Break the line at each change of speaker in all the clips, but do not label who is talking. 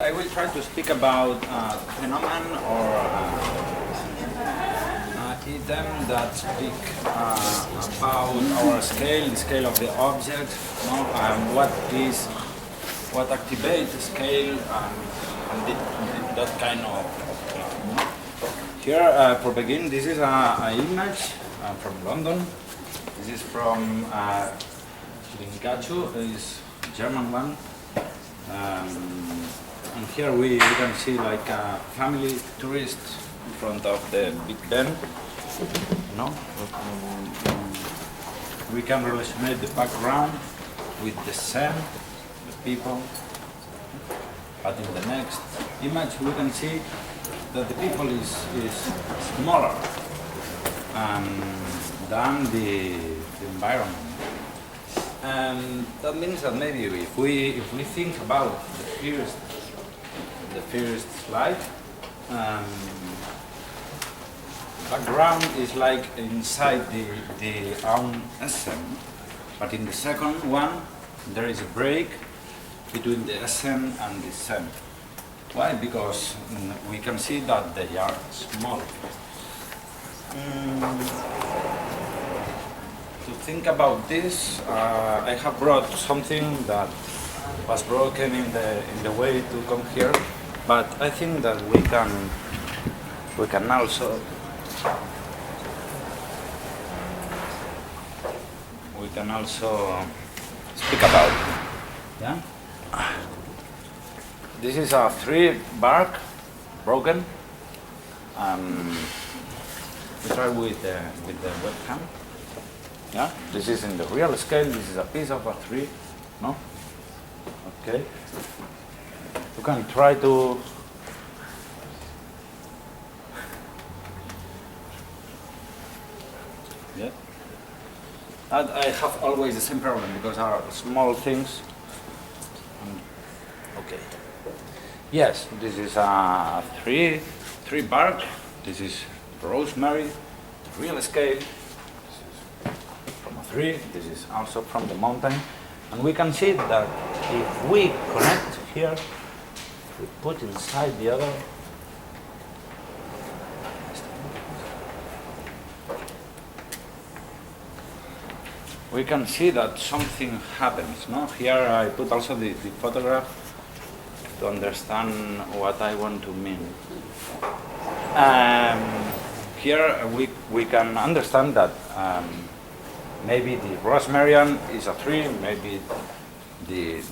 I will try to speak about phenomenon or item that speak about our scale, the scale of the object, what activates the scale, and that kind of thing. Here, for begin, this is an image from London. This is from Linkachu, is German one. And here we can see like a family tourist in front of the Big Ben. We can relationate the background with the sun, the people. But in the next image we can see that the people is smaller than the environment. And that means that maybe if we think about the first slide, background is like inside the own SM, but in the second one there is a break between the SM and the SEM. Why? Because we can see that they are small. To think about this, I have brought something that was broken in the way to come here, but I think that we can also speak about it. Yeah. This is a tree bark broken. We try with the webcam. Yeah. This is in the real scale. This is a piece of a tree. No. Okay. You can try to yeah. And I have always the same problem because are small things. Okay. Yes, this is a tree bark. This is rosemary, real scale. This is from a tree. This is also from the mountain. And we can see that if we connect here, we put inside the other. We can see that something happens. No? Here I put also the photograph to understand what I want to mean. Here we can understand that maybe the rosmarian is a tree, maybe the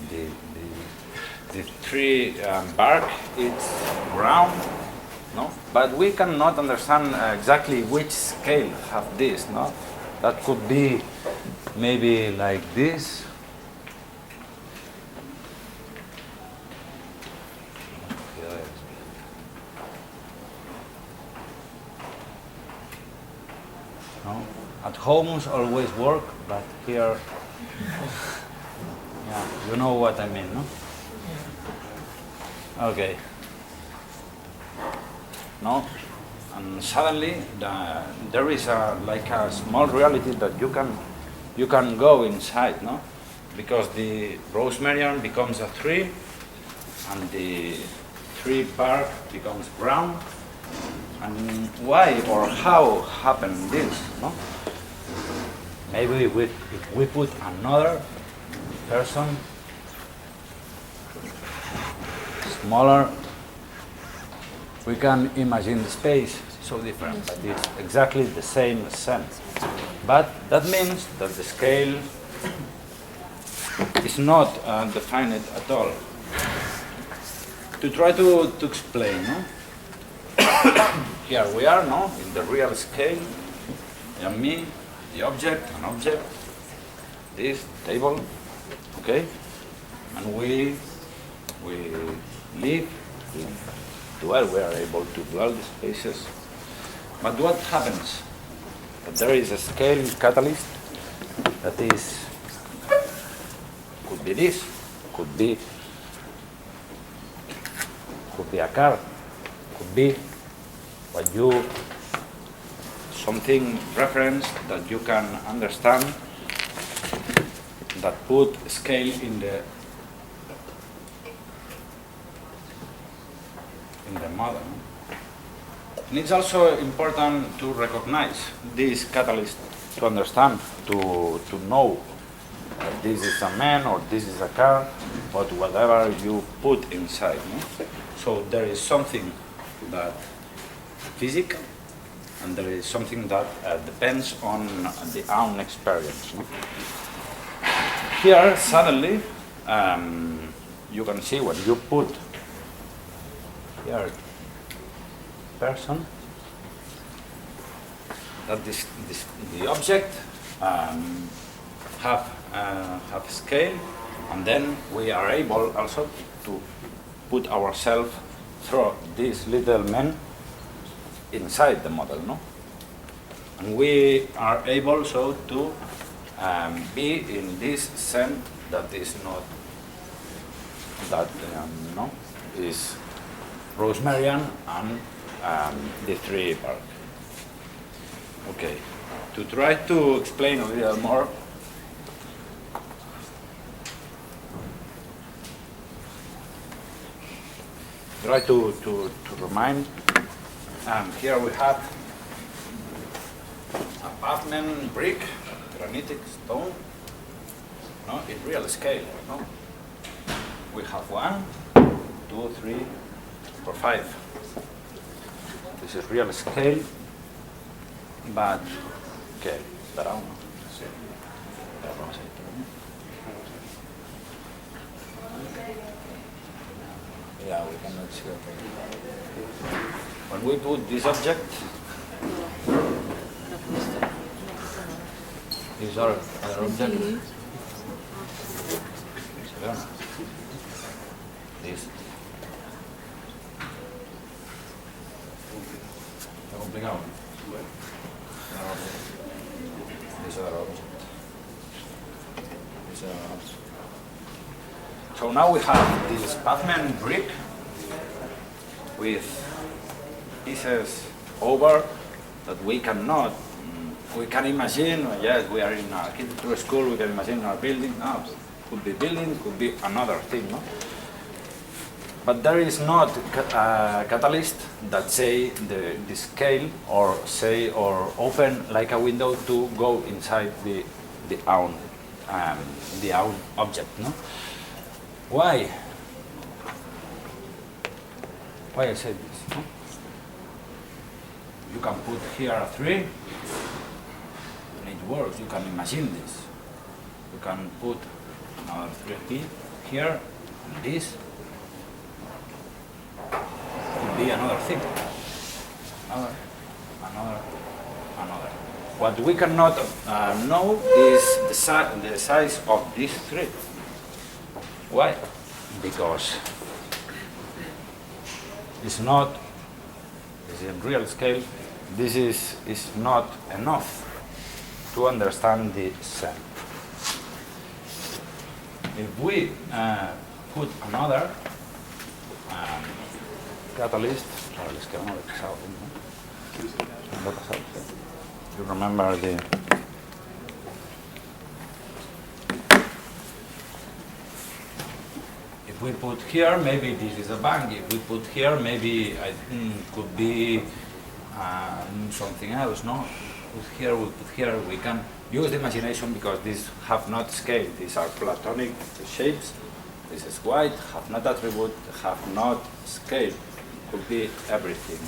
tree bark is brown, no? But we cannot understand exactly which scale have this, no? That could be maybe like this. No? At homes always work, but here, yeah, you know what I mean, no? Okay. No? And suddenly there is like a small reality that you can go inside, no? Because the rosmarian becomes a tree, and the tree bark becomes brown. And why or how happened this, no? Maybe if we put another person, smaller, we can imagine the space so different, but it's exactly the same sense. But that means that the scale is not defined at all. To try to explain, no? Here we are, no, in the real scale. And me, the object, an object, this table, okay, and we live, we dwell. We are able to dwell the spaces. But what happens? That there is a scale catalyst that is could be this, could be a car, could be what you something reference that you can understand that put scale in the model. And it's also important to recognize this catalyst to understand, to know that this is a man or this is a car, but whatever you put inside. No? So there is something that physical, and there is something that depends on the own experience. No? Here, suddenly, you can see when you put here person, that the object have scale, and then we are able also to put ourselves through this little man inside the model, no? And we are able so to be in this scene that is not that no is Rosemarian and the tree park. Okay, to try to explain a little more. Try to remind. Here we have a pavement brick, granitic stone, no, in real scale. No, we have 1, 2, 3, 4, 5. This is real scale, but okay, pero no. Yeah, we cannot see it. When we put this object, these are other objects. This. Está complicado. This other object. This other object. So now we have this pavement brick with pieces over that we cannot, we can imagine, yes, we are in an architecture school, we can imagine our building, no, could be building, could be another thing, no? But there is not a catalyst that say the scale or say or open like a window to go inside the own object, no? Why? Why I say this? No? You can put here a 3, and it works. You can imagine this. You can put another 3 here, and this could be another thing. Another. What we cannot know is the size of these 3. Why? Because it's not, it's in real scale, this is not enough to understand the scene. If we put another catalyst, you remember the if we put here, maybe this is a bank. If we put here, maybe I think could be something else, no? Put here, we put here. We can use the imagination because these have not scale. These are platonic shapes. This is white, have not attribute, have not scale. Could be everything.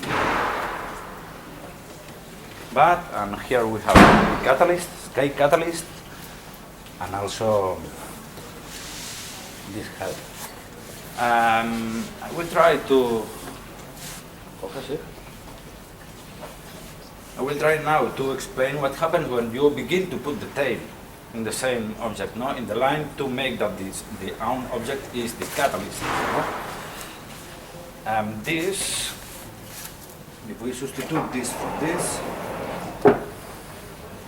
But, and here we have catalyst, scale catalyst, and also this head. I will try to now to explain what happens when you begin to put the tail in the same object, no, in the line, to make that the own object is the catalyst. No? This, if we substitute this for this,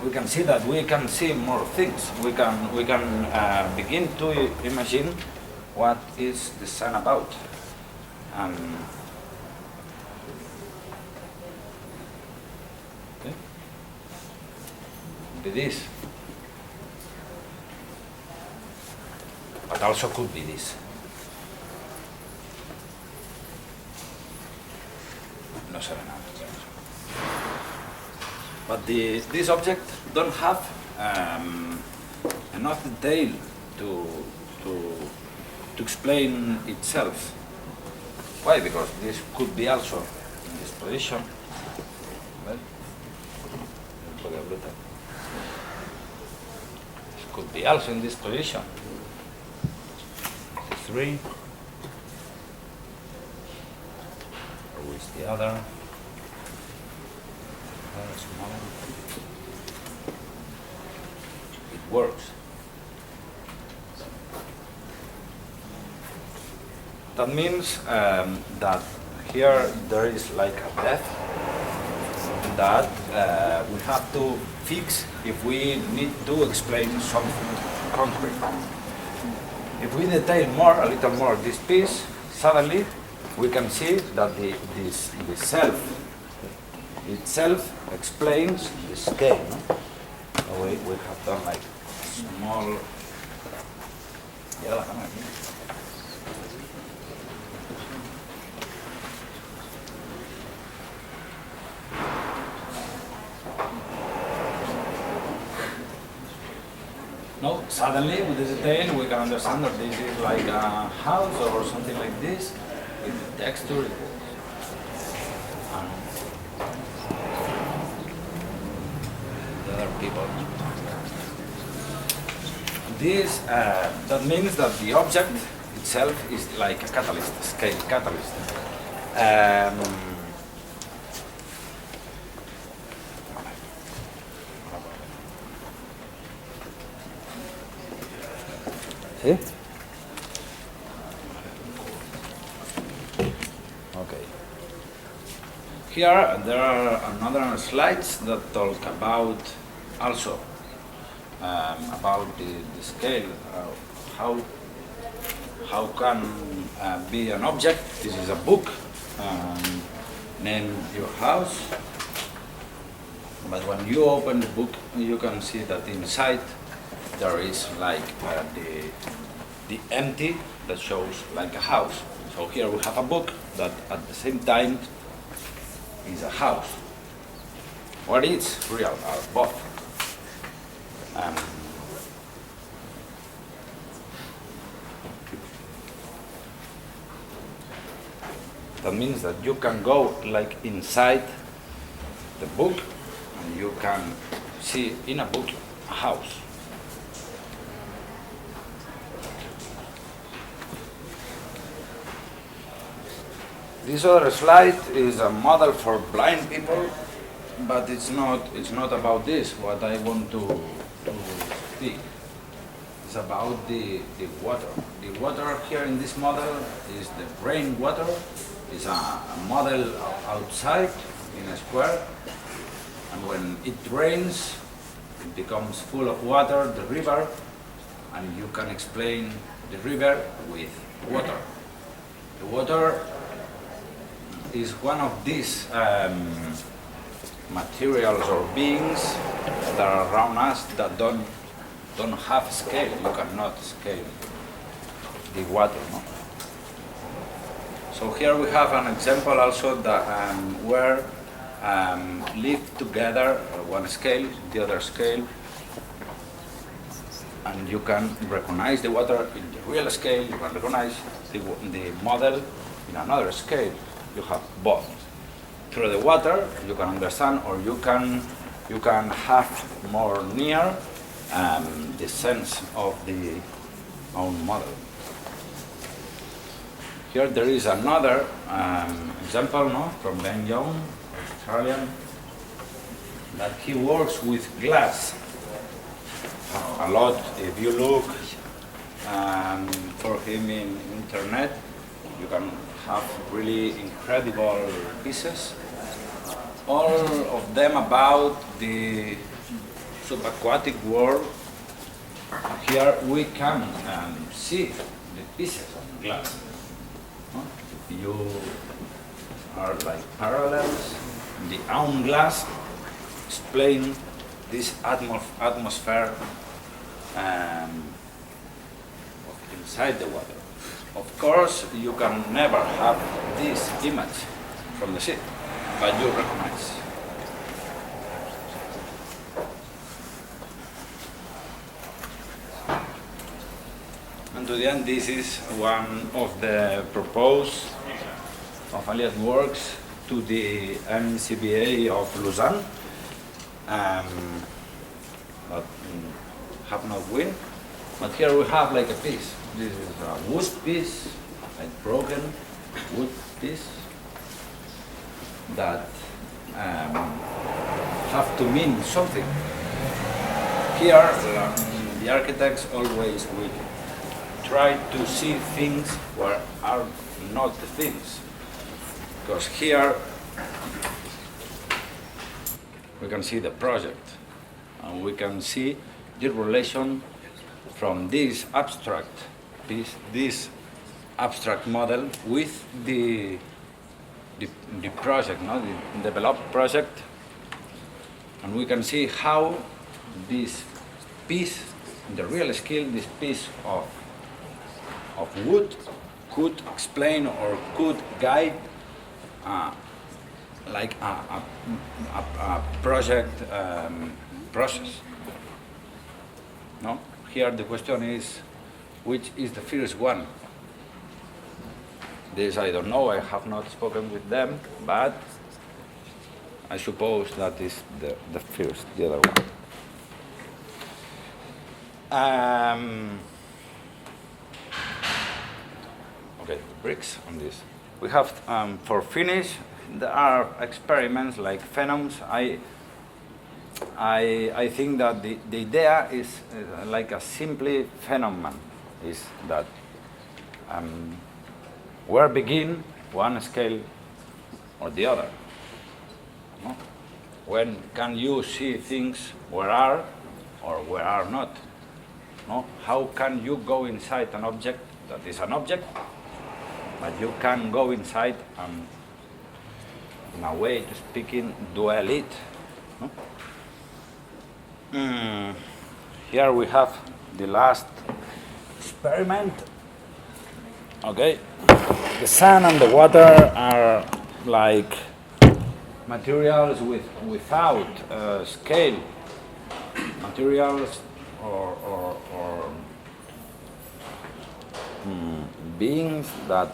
we can see that we can see more things. We can begin to imagine what is the sun about. Okay. Be this, but also could be this. but this object don't have enough detail to, to, to explain itself. Why? Because this could be also in this position. Well, this could be also in this position. 3. Or with the other. Smaller. It works. That means that here there is like a depth that we have to fix if we need to explain something concrete. If we detail more, a little more this piece, suddenly we can see that the self itself explains the scale. No? So we have done like small. No, suddenly with the detail we can understand that this is like a house or something like this with the texture. The other people. This that means that the object itself is like a catalyst, a scale catalyst. See? Okay. Here there are another slides that talk about also about the scale. How can be an object? This is a book named Your House. But when you open the book, you can see that inside there is like the empty that shows like a house. So here we have a book that at the same time is a house. What is real are both. That means that you can go like inside the book and you can see in a book a house. This other slide is a model for blind people, but it's not about this. What I want to speak is about the water. The water here in this model is the rainwater. It's a model outside in a square, and when it rains, it becomes full of water, the river, and you can explain the river with water. The water is one of these materials or beings that are around us that don't have scale. You cannot scale the water. No? So here we have an example also that where live together one scale, the other scale, and you can recognize the water in the real scale. You can recognize the model in another scale. You have both. Through the water, you can understand, or you can have more near the sense of the own model. Here there is another example, no, from Ben Young, Australian, that he works with glass a lot. If you look for him in internet, you can have really incredible pieces, all of them about the subaquatic world. Here we can see the pieces of glass. You are like parallels. The own glass explain this atmosphere inside the water. Of course, you can never have this image from the sea, but you recognize. to the end, this is one of the proposed of alias works to the MCBA of Lausanne, but have not win. But here we have like a piece. This is a wood piece, like broken wood piece that have to mean something. Here, the architects always will try to see things where are not the things. Because here we can see the project and we can see the relation from this abstract piece, this abstract model with the project, no? The developed project, and we can see how this piece, the real scale, this piece of wood could explain or could guide like a project process. No? Here the question is, which is the first one? This I don't know, I have not spoken with them, but I suppose that is the first, the other one. Okay, bricks on this. We have, for finish, there are experiments like phenoms. I think that the idea is like a simple phenomenon, is that where begin one scale or the other. No? When can you see things where are or where are not? No? How can you go inside an object that is an object, but you can go inside and, in a way to speaking, dwell it? No? Here we have the last experiment. Okay, the sun and the water are like materials without scale, materials or beings that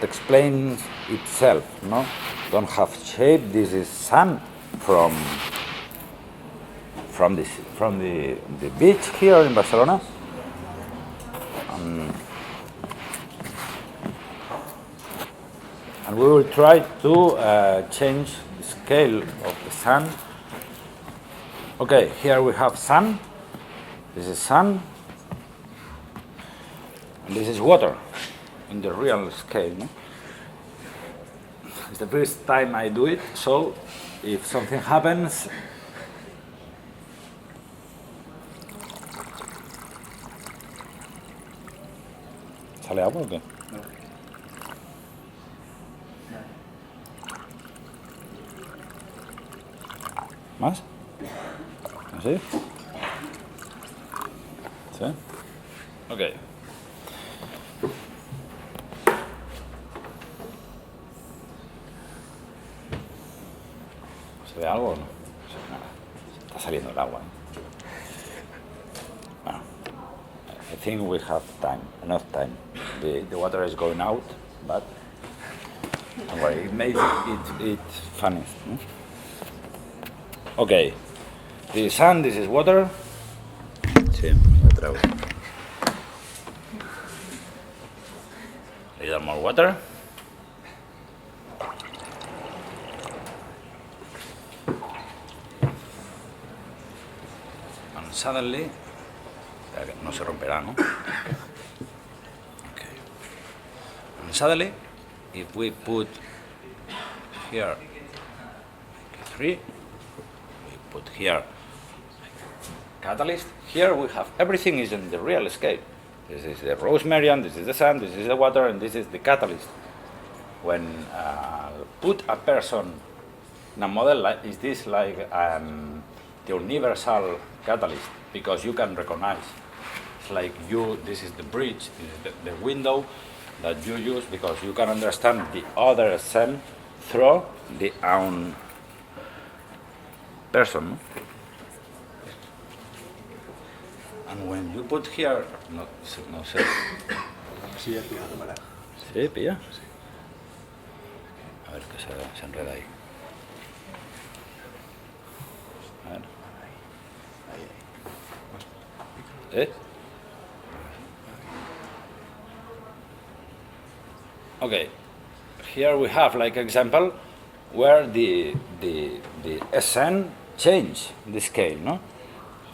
explains itself. No, don't have shape. This is sun from the beach here in Barcelona. And we will try to change the scale of the sun. Okay, here we have sun. This is sun. And this is water in the real scale. No? It's the first time I do it, so if something happens, ¿sale agua o qué? ¿Más? ¿Así? ¿Sí? Ok. ¿Se ve algo o no? No se ve nada. Está saliendo el agua. Bueno, I think we have time, enough time. The water is going out, but don't worry, it makes it funny. No? Okay, this is sun, this is water. Sí, lo traigo. A little more water. And suddenly, no se romperá, ¿no? Okay. And suddenly, if we put here 3, put here catalyst. Here we have everything is in the real scale. This is the rosmarine, this is the sun, this is the water, and this is the catalyst. When put a person in a model, like, is this like the universal catalyst? Because you can recognize. It's like this is the bridge, this is the window that you use because you can understand the other sun through the own person. And when you put here, no sé.
Sí, aquí la cámara.
¿Sí, pilla? A ver que se enreda ahí. A ver.
Ahí.
Okay. Here we have like example where the SN change the scale, no?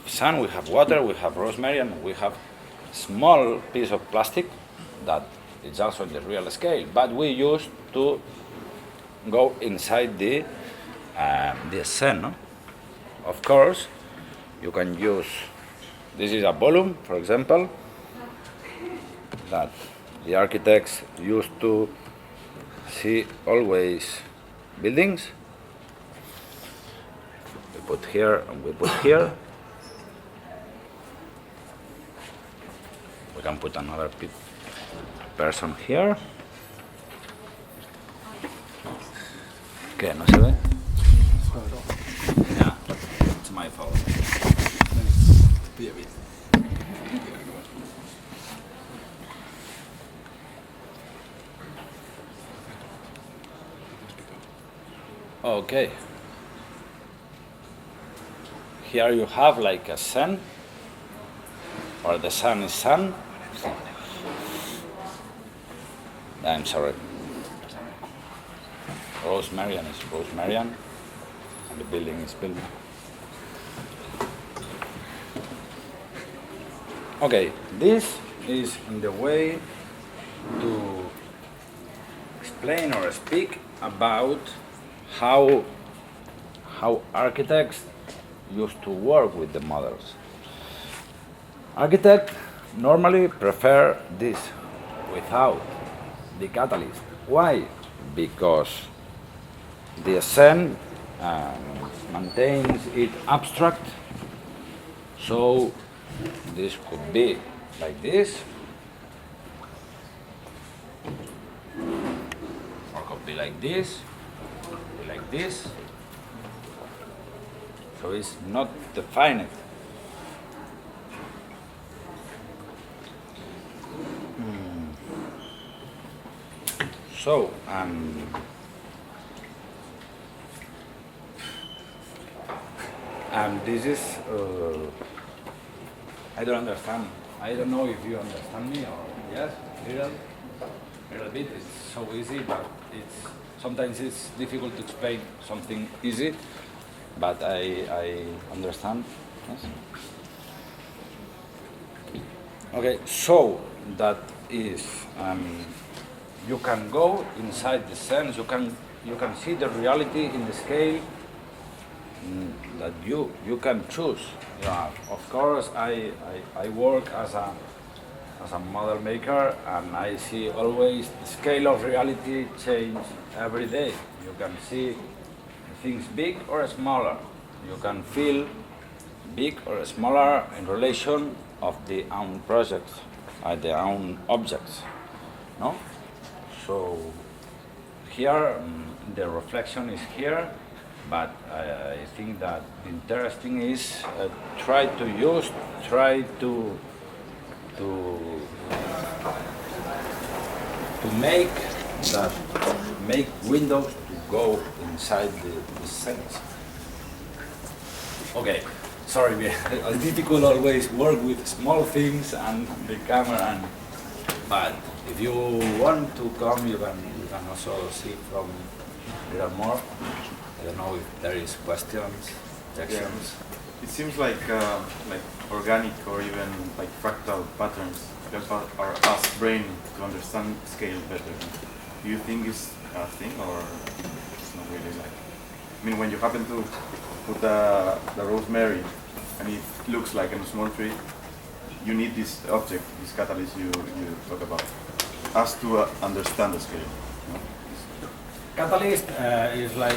Sun, we have water, we have rosemary, and we have small piece of plastic that is also in the real scale, but we use to go inside the SN, no? Of course, you can use, this is a volume, for example, that the architects used to see always buildings. We put here and we put here. We can put another person here. ¿Qué? ¿No se ve? Yeah, it's my fault.
Pilla bien.
Okay. Here you have like a sun, or the sun is sun. I'm sorry. Rosemarian is rosemarian, and the building is building. Okay, this is in the way to explain or speak about how architects used to work with the models. Architects normally prefer this without the catalyst. Why? Because the SN maintains it abstract, so this could be like this, or could be like this, like this, so it's not defined. So, and this is, I don't understand. I don't know if you understand me or yes, little bit. It's so easy, but sometimes it's difficult to explain something easy, but I understand. Yes? Okay, so that is. You can go inside the sense. You can see the reality in the scale that you can choose. Yeah, of course, I work as a model maker, and I see always the scale of reality change every day. You can see things big or smaller. You can feel big or smaller in relation of the own projects, the own objects, no? So here the reflection is here, but I think that the interesting is try to make windows to go inside the sense. Okay, sorry, it's difficult always work with small things and the camera, but if you want to come, you can also see from there more. I don't know if there is questions, objections.
Yeah. It seems like organic or even like fractal patterns help our brain to understand scale better. Do you think it's a thing or it's not really like? I mean, when you happen to put the rosemary and it looks like a small tree, you need this object, this catalyst you talk about, as to understand the scale.
Catalyst is like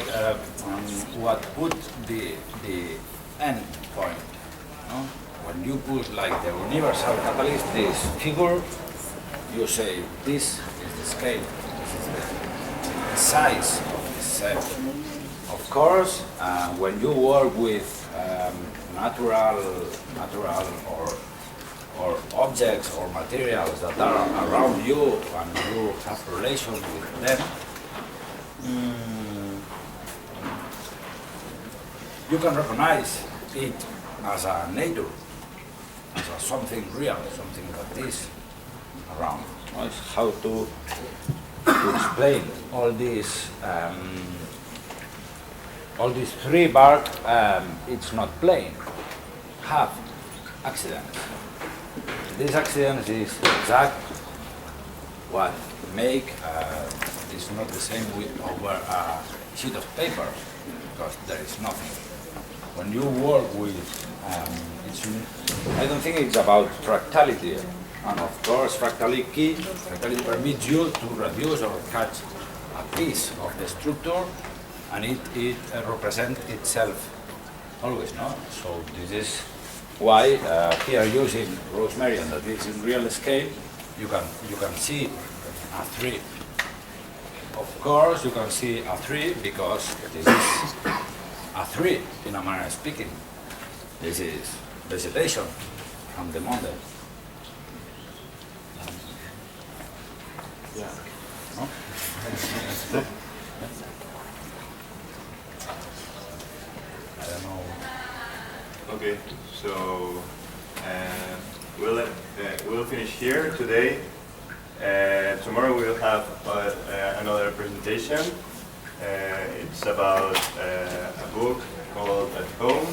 what put the end point. No? When you put like the universal catalyst, this figure, you say this is the scale, this is the size of the set. Of course, when you work with natural or or objects or materials that are around you and you have relation with them, you can recognize it as a nature, as a something real, something that is around. It's how to explain all these three bark. It's not plain. Have accidents. This accident is exact what make is not the same with over a sheet of paper, because there is nothing. When you work with, I don't think it's about fractality, and of course fractality permits you to reduce or catch a piece of the structure, and it represents itself always, no? So this is why here using rosemary, and that is in real scale, you can see a tree. Of course, you can see a tree because this is a tree in a manner of speaking. This is vegetation from the model.
Yeah.
No? I don't know.
Okay, so we'll finish here today. Tomorrow we'll have another presentation. It's about a book called At Home,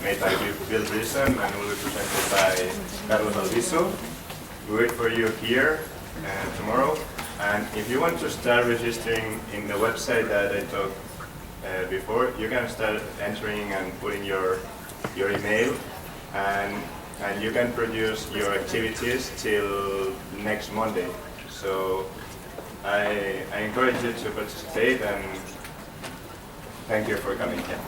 made by Bill Brisson and will be presented by Carlos Alviso. We wait for you here tomorrow. And if you want to start registering in the website that I talked before, you can start entering and putting your email, and you can produce your activities till next Monday. So I encourage you to participate, and thank you for coming here.